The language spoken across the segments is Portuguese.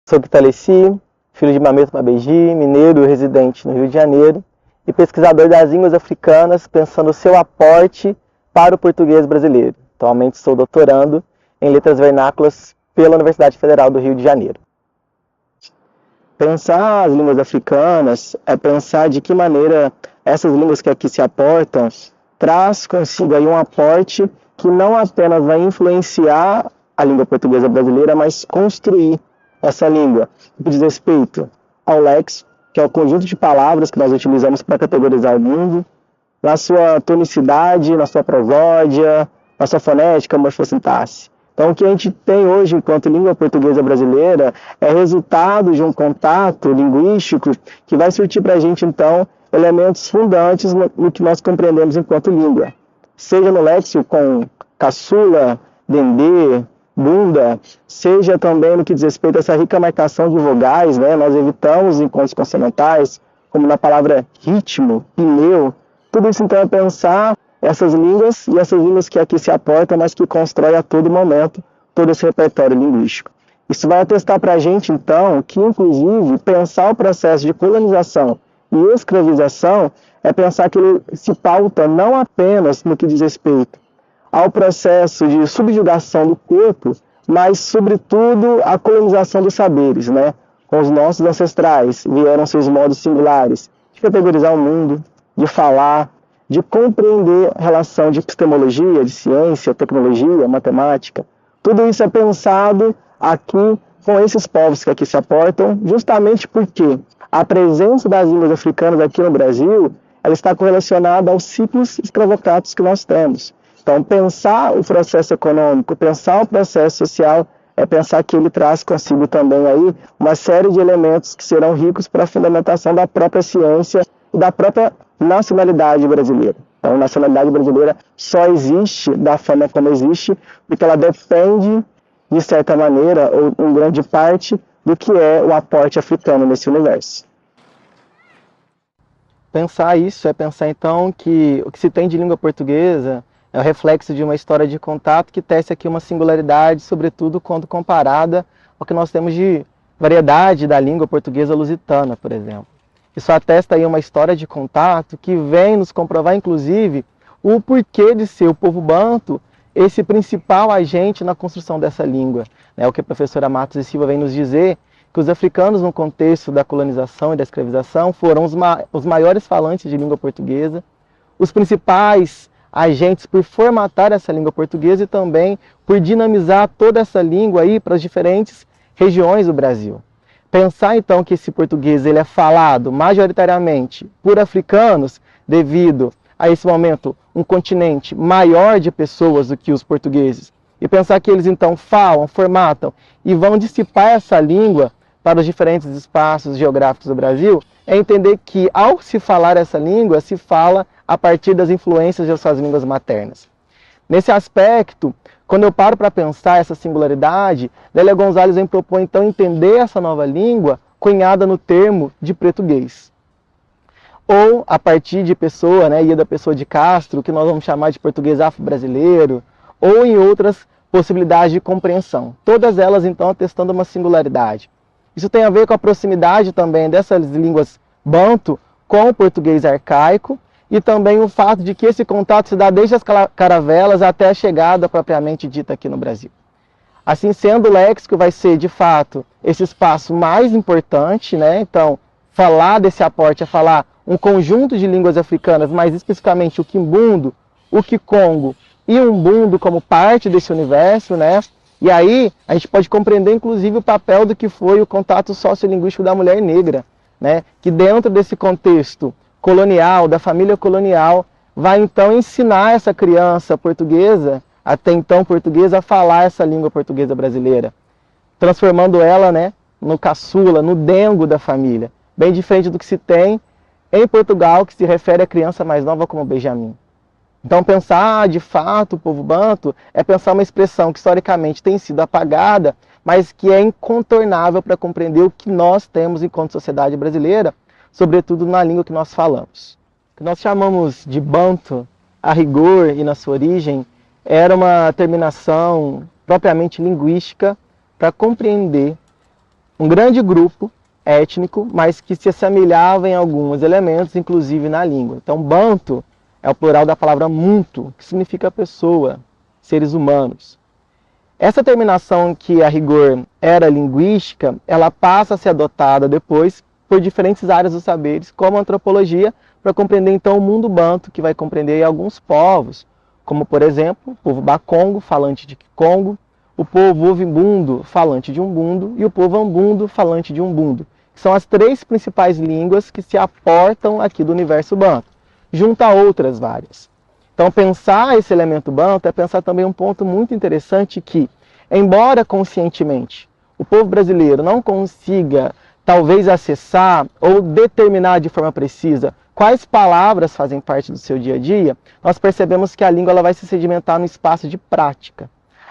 Sou Pitaleci, filho de Mameto Mabegi, mineiro residente no Rio de Janeiro e pesquisador das línguas africanas, pensando o seu aporte para o português brasileiro. Atualmente sou doutorando em letras vernáculas pela Universidade Federal do Rio de Janeiro. Pensar as línguas africanas é pensar de que maneira essas línguas que aqui se aportam traz consigo aí um aporte que não apenas vai influenciar a língua portuguesa brasileira, mas construir essa língua, que diz respeito ao léxico, que é o conjunto de palavras que nós utilizamos para categorizar o mundo, na sua tonicidade, na sua prosódia, na sua fonética, morfossintaxe. Então, o que a gente tem hoje enquanto língua portuguesa brasileira é resultado de um contato linguístico que vai surtir para a gente, então, elementos fundantes no que nós compreendemos enquanto língua. Seja no léxico com caçula, dendê, bunda, seja também no que diz respeito a essa rica marcação de vogais, né? Nós evitamos encontros consonantais, como na palavra ritmo, pneu. Tudo isso, então, é pensar essas línguas e essas línguas que aqui se aportam, mas que constroem a todo momento todo esse repertório linguístico. Isso vai atestar para a gente, então, que, inclusive, pensar o processo de colonização e escravização é pensar que ele se pauta não apenas no que diz respeito ao processo de subjugação do corpo, mas, sobretudo, a colonização dos saberes, né? Com os nossos ancestrais vieram seus modos singulares de categorizar o mundo, de falar, de compreender a relação de epistemologia, de ciência, tecnologia, matemática. Tudo isso é pensado aqui com esses povos que aqui se aportam, justamente porque a presença das línguas africanas aqui no Brasil, ela está correlacionada aos ciclos escravocratos que nós temos. Então, pensar o processo econômico, pensar o processo social, é pensar que ele traz consigo também aí uma série de elementos que serão ricos para a fundamentação da própria ciência e da própria nacionalidade brasileira. Então, a nacionalidade brasileira só existe da forma como existe, porque ela depende, de certa maneira, ou em grande parte, do que é o aporte africano nesse universo. Pensar isso é pensar, então, que o que se tem de língua portuguesa é o reflexo de uma história de contato que tece aqui uma singularidade, sobretudo quando comparada ao que nós temos de variedade da língua portuguesa lusitana, por exemplo. Isso atesta aí uma história de contato que vem nos comprovar, inclusive, o porquê de ser o povo banto esse principal agente na construção dessa língua. É o que a professora Matos e Silva vem nos dizer, que os africanos, no contexto da colonização e da escravização, foram os maiores falantes de língua portuguesa, os principais agentes por formatar essa língua portuguesa e também por dinamizar toda essa língua aí para as diferentes regiões do Brasil. Pensar então que esse português ele é falado majoritariamente por africanos devido a esse momento um continente maior de pessoas do que os portugueses e pensar que eles então falam, formatam e vão dissipar essa língua para os diferentes espaços geográficos do Brasil é entender que ao se falar essa língua se fala a partir das influências das suas línguas maternas. Nesse aspecto, quando eu paro para pensar essa singularidade, Lélia Gonzalez vem propor então entender essa nova língua cunhada no termo de português. Ou a partir de Pessoa, né, Ieda Pessoa de Castro, que nós vamos chamar de português afro-brasileiro, ou em outras possibilidades de compreensão. Todas elas então atestando uma singularidade. Isso tem a ver com a proximidade também dessas línguas banto com o português arcaico, e também o fato de que esse contato se dá desde as caravelas até a chegada propriamente dita aqui no Brasil. Assim sendo, o léxico vai ser, de fato, esse espaço mais importante, né? Então, falar desse aporte é falar um conjunto de línguas africanas, mais especificamente o quimbundo, o kikongo e o umbundo como parte desse universo, né? E aí, a gente pode compreender, inclusive, o papel do que foi o contato sociolinguístico da mulher negra, né? Que dentro desse contexto colonial, da família colonial, vai então ensinar essa criança portuguesa, até então portuguesa, a falar essa língua portuguesa brasileira, transformando ela, né, no caçula, no dengo da família, bem diferente do que se tem em Portugal, que se refere à criança mais nova como Benjamin. Então pensar, de fato, o povo banto é pensar uma expressão que historicamente tem sido apagada, mas que é incontornável para compreender o que nós temos enquanto sociedade brasileira, sobretudo na língua que nós falamos. O que nós chamamos de banto, a rigor e na sua origem, era uma terminação propriamente linguística para compreender um grande grupo étnico, mas que se assemelhava em alguns elementos, inclusive na língua. Então, Banto é o plural da palavra Muntu, que significa pessoa, seres humanos. Essa terminação, que a rigor era linguística, ela passa a ser adotada depois por diferentes áreas dos saberes, como a antropologia, para compreender então o mundo banto, que vai compreender alguns povos, como por exemplo, o povo Bakongo, falante de Kikongo, o povo Ovimbundo, falante de Umbundo, e o povo Ambundo, falante de Umbundo, que são as três principais línguas que se aportam aqui do universo banto, junto a outras várias. Então, pensar esse elemento banto é pensar também um ponto muito interessante que, embora conscientemente o povo brasileiro não consiga, talvez, acessar ou determinar de forma precisa quais palavras fazem parte do seu dia a dia, nós percebemos que a língua ela vai se sedimentar no espaço de prática.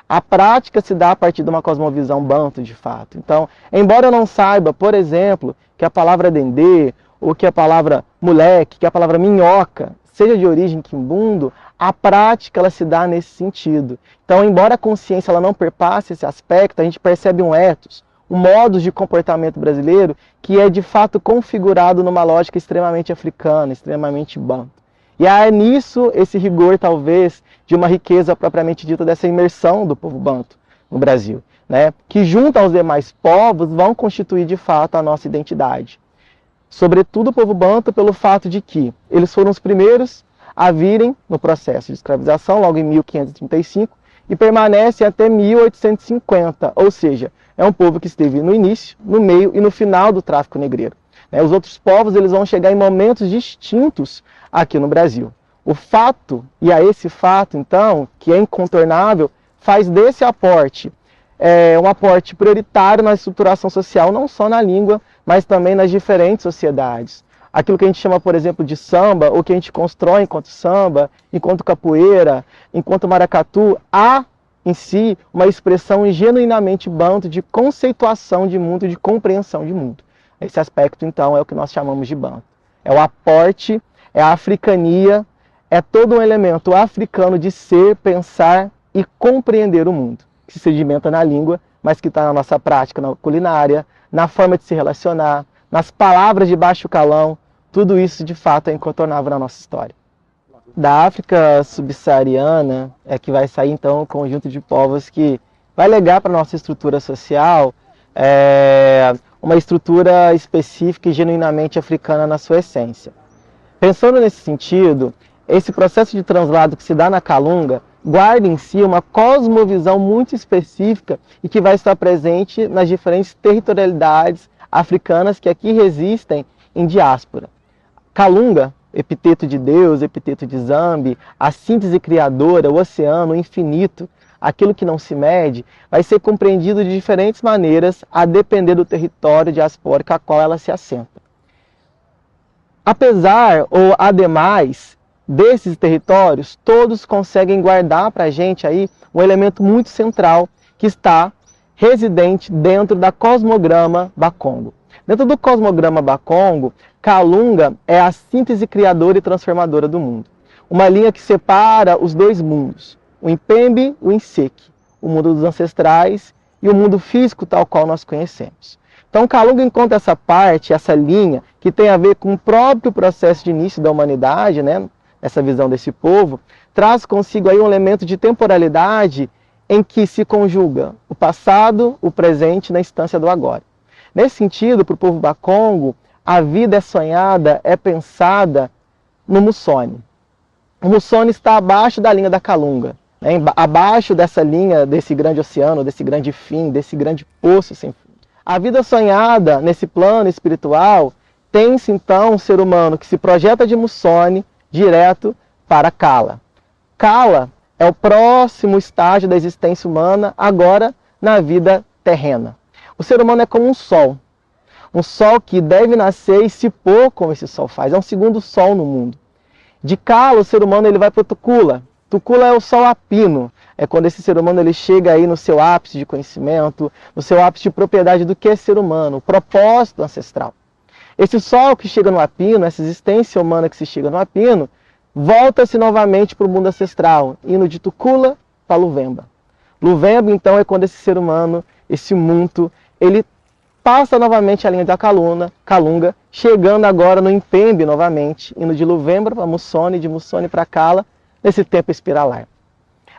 A prática se dá a partir de uma cosmovisão banto, de fato. Então, embora eu não saiba, por exemplo, que a palavra dendê, ou que a palavra moleque, que a palavra minhoca, seja de origem quimbundo, a prática ela se dá nesse sentido. Então, embora a consciência ela não perpasse esse aspecto, a gente percebe um ethos, um modus de comportamento brasileiro que é de fato configurado numa lógica extremamente africana, extremamente banto. E é nisso esse rigor, talvez, de uma riqueza propriamente dita dessa imersão do povo banto no Brasil, né? Que junto aos demais povos vão constituir de fato a nossa identidade. Sobretudo o povo banto pelo fato de que eles foram os primeiros a virem no processo de escravização, logo em 1535, e permanecem até 1850, ou seja, é um povo que esteve no início, no meio e no final do tráfico negreiro. Os outros povos eles vão chegar em momentos distintos aqui no Brasil. O fato, e a esse fato, então, que é incontornável, faz desse aporte um aporte prioritário na estruturação social, não só na língua, mas também nas diferentes sociedades. Aquilo que a gente chama, por exemplo, de samba, ou que a gente constrói enquanto samba, enquanto capoeira, enquanto maracatu, há em si uma expressão genuinamente banto de conceituação de mundo, de compreensão de mundo. Esse aspecto, então, é o que nós chamamos de banto. É o aporte, é a africania, é todo um elemento africano de ser, pensar e compreender o mundo, que se sedimenta na língua, mas que está na nossa prática, na culinária, na forma de se relacionar, nas palavras de baixo calão. Tudo isso, de fato, é incontornável na nossa história. Da África subsaariana é que vai sair, então, um conjunto de povos que vai legar para a nossa estrutura social uma estrutura específica e genuinamente africana na sua essência. Pensando nesse sentido, esse processo de translado que se dá na Calunga guarda em si uma cosmovisão muito específica e que vai estar presente nas diferentes territorialidades africanas que aqui resistem em diáspora. Calunga, epiteto de Deus, epiteto de Zambi, a síntese criadora, o oceano, o infinito, aquilo que não se mede, vai ser compreendido de diferentes maneiras a depender do território diaspórico a qual ela se assenta. Apesar ou ademais desses territórios, todos conseguem guardar para a gente aí um elemento muito central que está residente dentro da cosmograma Bakongo. Dentro do cosmograma Bakongo, Calunga é a síntese criadora e transformadora do mundo. Uma linha que separa os dois mundos, o Impembe e o Inseke, o mundo dos ancestrais e o mundo físico tal qual nós conhecemos. Então, Calunga encontra essa parte, essa linha, que tem a ver com o próprio processo de início da humanidade, né? Essa visão desse povo, traz consigo aí um elemento de temporalidade em que se conjuga o passado, o presente na instância do agora. Nesse sentido, para o povo Bakongo, a vida é sonhada, é pensada no Mussone. O Mussone está abaixo da linha da Calunga, né? Abaixo dessa linha, desse grande oceano, desse grande fim, desse grande poço sem fim. A vida sonhada nesse plano espiritual tem-se então um ser humano que se projeta de Mussone direto para Kala. Kala é o próximo estágio da existência humana agora na vida terrena. O ser humano é como um sol que deve nascer e se pôr como esse sol faz. É um segundo sol no mundo. De Kala, o ser humano ele vai para o Tukula. Tukula é o sol apino. É quando esse ser humano ele chega aí no seu ápice de conhecimento, no seu ápice de propriedade do que é ser humano, o propósito ancestral. Esse sol que chega no apino, essa existência humana que se chega no apino, volta-se novamente para o mundo ancestral, indo de Tukula para Luvemba. Luvemba, então, é quando esse ser humano, esse mundo, ele passa novamente a linha da Calunga, chegando agora no Impembe novamente, indo de Luvembra para Mussone, de Mussone para Cala, nesse tempo espiralar.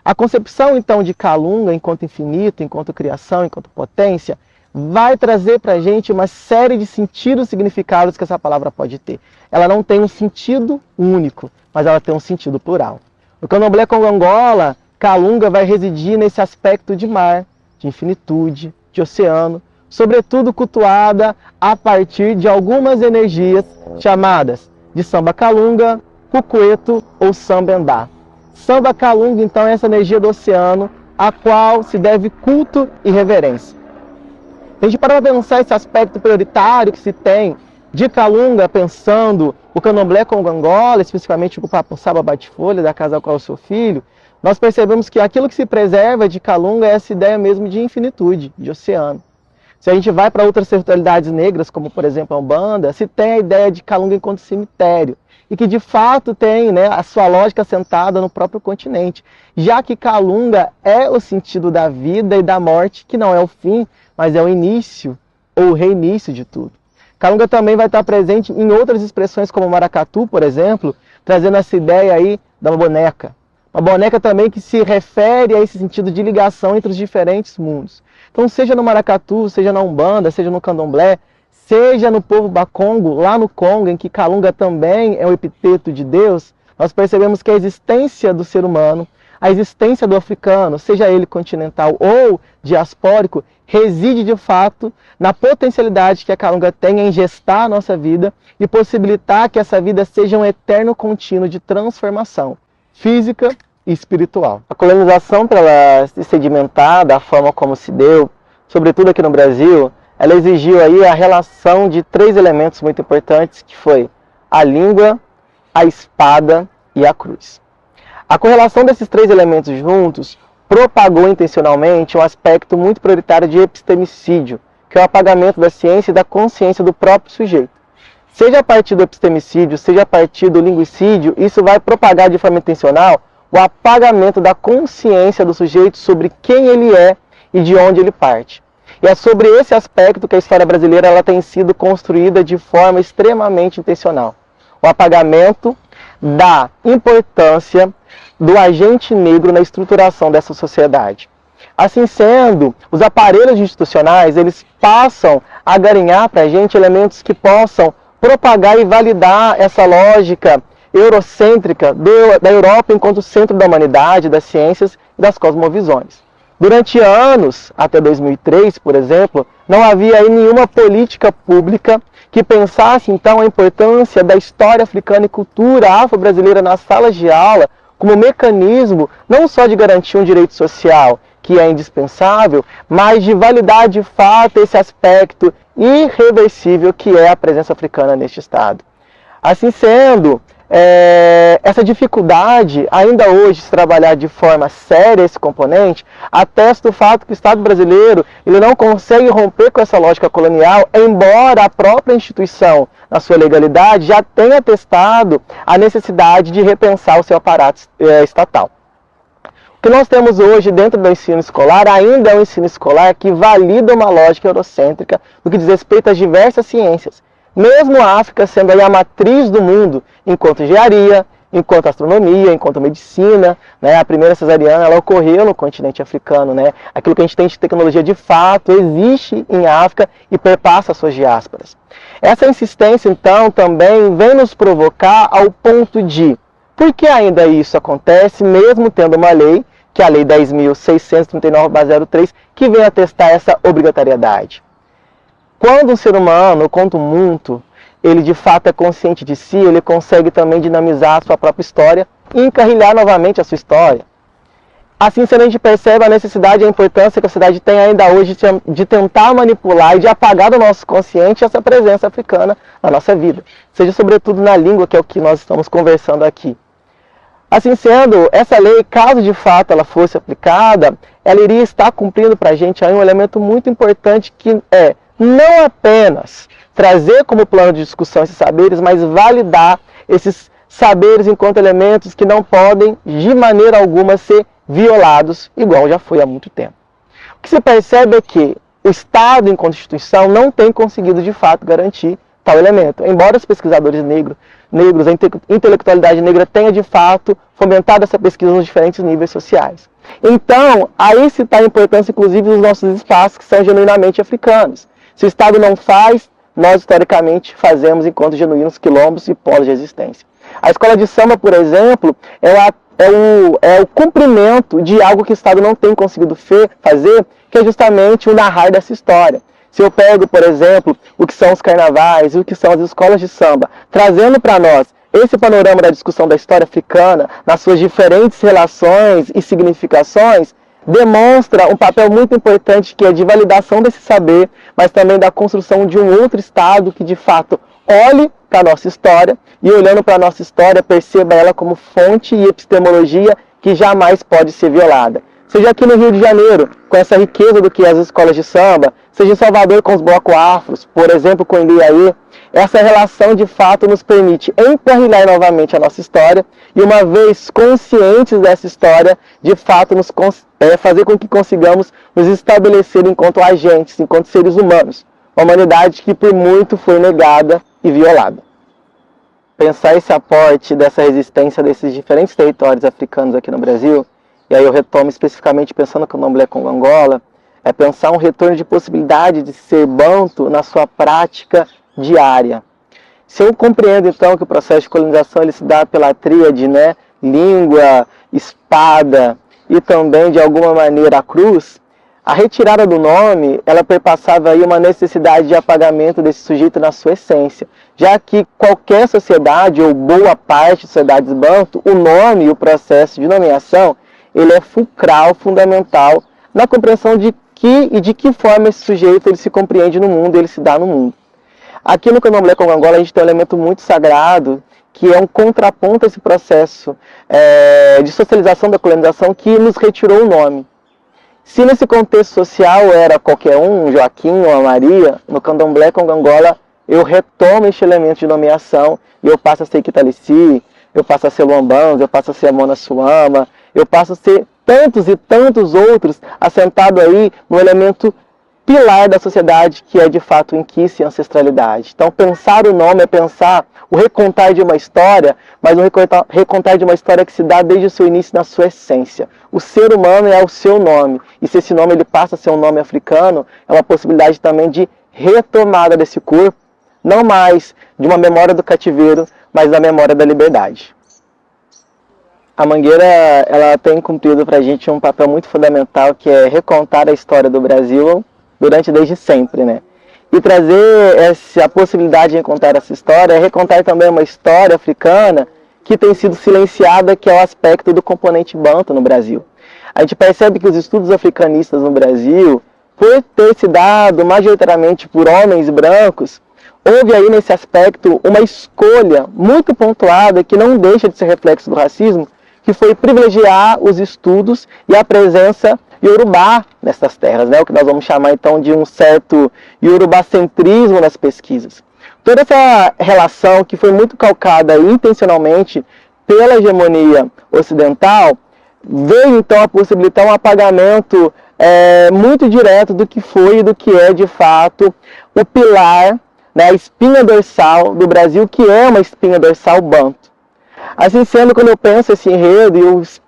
A concepção então de Calunga enquanto infinito, enquanto criação, enquanto potência, vai trazer para a gente uma série de sentidos e significados que essa palavra pode ter. Ela não tem um sentido único, mas ela tem um sentido plural. No Candomblé Congo-Angola, Calunga vai residir nesse aspecto de mar, de infinitude, de oceano, sobretudo cultuada a partir de algumas energias chamadas de Samba Calunga, Cucueto ou Sambendá. Samba Calunga, então, é essa energia do oceano, a qual se deve culto e reverência. A gente para pensar esse aspecto prioritário que se tem de Calunga, pensando o Candomblé Congo-Angola, especificamente o Papo Saba Bate-Folha, da casa ao qual eu sou filho, nós percebemos que aquilo que se preserva de Calunga é essa ideia mesmo de infinitude, de oceano. Se a gente vai para outras territorialidades negras, como por exemplo a Umbanda, se tem a ideia de Calunga enquanto cemitério, e que de fato tem, né, a sua lógica assentada no próprio continente, já que Calunga é o sentido da vida e da morte, que não é o fim, mas é o início ou o reinício de tudo. Calunga também vai estar presente em outras expressões como maracatu, por exemplo, trazendo essa ideia aí da boneca. Uma boneca também que se refere a esse sentido de ligação entre os diferentes mundos. Então, seja no maracatu, seja na Umbanda, seja no Candomblé, seja no povo Bakongo, lá no Congo, em que Calunga também é o epiteto de Deus, nós percebemos que a existência do ser humano, a existência do africano, seja ele continental ou diaspórico, reside de fato na potencialidade que a Calunga tem em gestar a nossa vida e possibilitar que essa vida seja um eterno contínuo de transformação física e espiritual. A colonização, para ela se sedimentar da forma como se deu, sobretudo aqui no Brasil, ela exigiu aí a relação de 3 elementos muito importantes, que foi a língua, a espada e a cruz. A correlação desses 3 elementos juntos propagou intencionalmente um aspecto muito prioritário de epistemicídio, que é o apagamento da ciência e da consciência do próprio sujeito. Seja a partir do epistemicídio, seja a partir do linguicídio, isso vai propagar de forma intencional o apagamento da consciência do sujeito sobre quem ele é e de onde ele parte. E é sobre esse aspecto que a história brasileira ela tem sido construída de forma extremamente intencional. O apagamento da importância do agente negro na estruturação dessa sociedade. Assim sendo, os aparelhos institucionais eles passam a garinhar para a gente elementos que possam propagar e validar essa lógica eurocêntrica da Europa enquanto centro da humanidade, das ciências e das cosmovisões. Durante anos, até 2003, por exemplo, não havia aí nenhuma política pública que pensasse então a importância da história africana e cultura afro-brasileira nas salas de aula como mecanismo não só de garantir um direito social, que é indispensável, mas de validar de fato esse aspecto irreversível que é a presença africana neste Estado. Assim sendo, essa dificuldade, ainda hoje, de se trabalhar de forma séria esse componente, atesta o fato que o Estado brasileiro ele não consegue romper com essa lógica colonial, embora a própria instituição, na sua legalidade, já tenha atestado a necessidade de repensar o seu aparato estatal. O que nós temos hoje dentro do ensino escolar ainda é um ensino escolar que valida uma lógica eurocêntrica no que diz respeito às diversas ciências. Mesmo a África sendo aí a matriz do mundo, enquanto engenharia, enquanto astronomia, enquanto medicina, né? A primeira cesariana ela ocorreu no continente africano, né? Aquilo que a gente tem de tecnologia de fato existe em África e perpassa as suas diásporas. Essa insistência, então, também vem nos provocar ao ponto de, por que ainda isso acontece, mesmo tendo uma lei, que é a Lei 10.639/03, que vem atestar essa obrigatoriedade? Quando um ser humano, quanto muito, ele de fato é consciente de si, ele consegue também dinamizar a sua própria história e encarrilhar novamente a sua história. Assim sendo, a gente percebe a necessidade e a importância que a sociedade tem ainda hoje de tentar manipular e de apagar do nosso consciente essa presença africana na nossa vida. Seja sobretudo na língua, que é o que nós estamos conversando aqui. Assim sendo, essa lei, caso de fato ela fosse aplicada, ela iria estar cumprindo para a gente aí um elemento muito importante que é não apenas trazer como plano de discussão esses saberes, mas validar esses saberes enquanto elementos que não podem, de maneira alguma, ser violados, igual já foi há muito tempo. O que se percebe é que o Estado, em Constituição, não tem conseguido, de fato, garantir tal elemento. Embora os pesquisadores negros, a intelectualidade negra tenha, de fato, fomentado essa pesquisa nos diferentes níveis sociais. Então, aí se está a importância, inclusive, dos nossos espaços, que são genuinamente africanos. Se o Estado não faz, nós, historicamente, fazemos enquanto genuínos quilombos e polos de existência. A escola de samba, por exemplo, é o cumprimento de algo que o Estado não tem conseguido fazer, que é justamente o narrar dessa história. Se eu pego, por exemplo, o que são os carnavais, o que são as escolas de samba, trazendo para nós esse panorama da discussão da história africana, nas suas diferentes relações e significações, demonstra um papel muito importante, que é de validação desse saber, mas também da construção de um outro Estado que, de fato, olhe para a nossa história e, olhando para a nossa história, perceba ela como fonte e epistemologia que jamais pode ser violada. Seja aqui no Rio de Janeiro, com essa riqueza do que é as escolas de samba, seja em Salvador com os blocos afros, por exemplo, com o Indiaí, essa relação de fato nos permite emparrilhar novamente a nossa história e, uma vez conscientes dessa história, de fato fazer com que consigamos nos estabelecer enquanto agentes, enquanto seres humanos, uma humanidade que por muito foi negada e violada. Pensar esse aporte dessa resistência desses diferentes territórios africanos aqui no Brasil, e aí eu retomo especificamente pensando no Candomblé Congo Angola, é pensar um retorno de possibilidade de ser banto na sua prática diária. Se eu compreendo então que o processo de colonização ele se dá pela tríade, né, língua, espada e também de alguma maneira a cruz, a retirada do nome, ela perpassava aí uma necessidade de apagamento desse sujeito na sua essência, já que qualquer sociedade, ou boa parte de sociedades banto, o nome e o processo de nomeação, ele é fulcral, fundamental, na compreensão de que forma esse sujeito ele se compreende no mundo, ele se dá no mundo. Aqui no Candomblé Congo Angola a gente tem um elemento muito sagrado, que é um contraponto a esse processo de socialização da colonização que nos retirou o nome. Se nesse contexto social era qualquer um Joaquim ou a Maria, no Candomblé Congo Angola eu retomo este elemento de nomeação e eu passo a ser Kitalici, eu passo a ser Luambanzo, eu passo a ser Amona Suama, eu passo a ser tantos e tantos outros, assentado aí no elemento pilar da sociedade, que é de fato inquice e ancestralidade. Então pensar o nome é pensar o recontar de uma história, mas um recontar de uma história que se dá desde o seu início na sua essência. O ser humano é o seu nome, e se esse nome ele passa a ser um nome africano, é uma possibilidade também de retomada desse corpo, não mais de uma memória do cativeiro, mas da memória da liberdade. A Mangueira ela tem cumprido para a gente um papel muito fundamental, que é recontar a história do Brasil desde sempre, né? E trazer a possibilidade de recontar essa história é recontar também uma história africana que tem sido silenciada, que é o aspecto do componente banto no Brasil. A gente percebe que os estudos africanistas no Brasil, por ter se dado majoritariamente por homens brancos, houve aí nesse aspecto uma escolha muito pontuada, que não deixa de ser reflexo do racismo, que foi privilegiar os estudos e a presença iorubá nessas terras, né? O que nós vamos chamar então de um certo iorubacentrismo nas pesquisas. Toda essa relação que foi muito calcada intencionalmente pela hegemonia ocidental, veio então a possibilitar um apagamento muito direto do que foi e do que é de fato o pilar, né, a espinha dorsal do Brasil, que é uma espinha dorsal banto. Assim sendo, quando eu penso esse enredo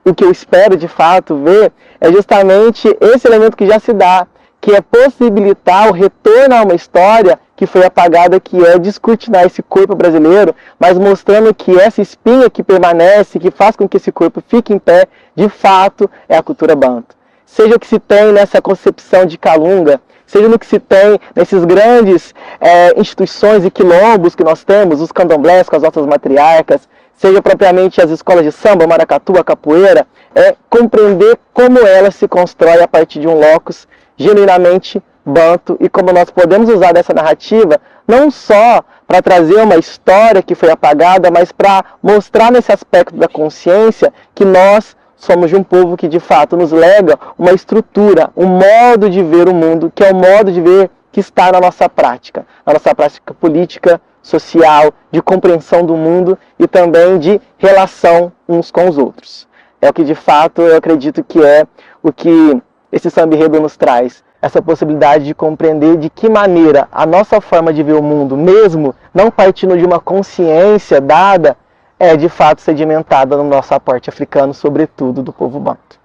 e o que eu espero de fato ver, é justamente esse elemento que já se dá, que é possibilitar o retorno a uma história que foi apagada, que é descortinar esse corpo brasileiro, mas mostrando que essa espinha que permanece, que faz com que esse corpo fique em pé, de fato é a cultura banto. Seja o que se tem nessa concepção de Calunga, seja no que se tem nesses grandes instituições e quilombos que nós temos, os candomblés com as nossas matriarcas, seja propriamente as escolas de samba, maracatu, a capoeira, é compreender como ela se constrói a partir de um locus genuinamente banto e como nós podemos usar dessa narrativa não só para trazer uma história que foi apagada, mas para mostrar nesse aspecto da consciência que nós somos de um povo que de fato nos lega uma estrutura, um modo de ver o mundo, que é o modo de ver que está na nossa prática política, social, de compreensão do mundo e também de relação uns com os outros. É o que de fato eu acredito que é o que esse samba enredo nos traz. essa possibilidade de compreender de que maneira a nossa forma de ver o mundo, mesmo não partindo de uma consciência dada, é de fato sedimentada no nosso aporte africano, sobretudo do povo banto.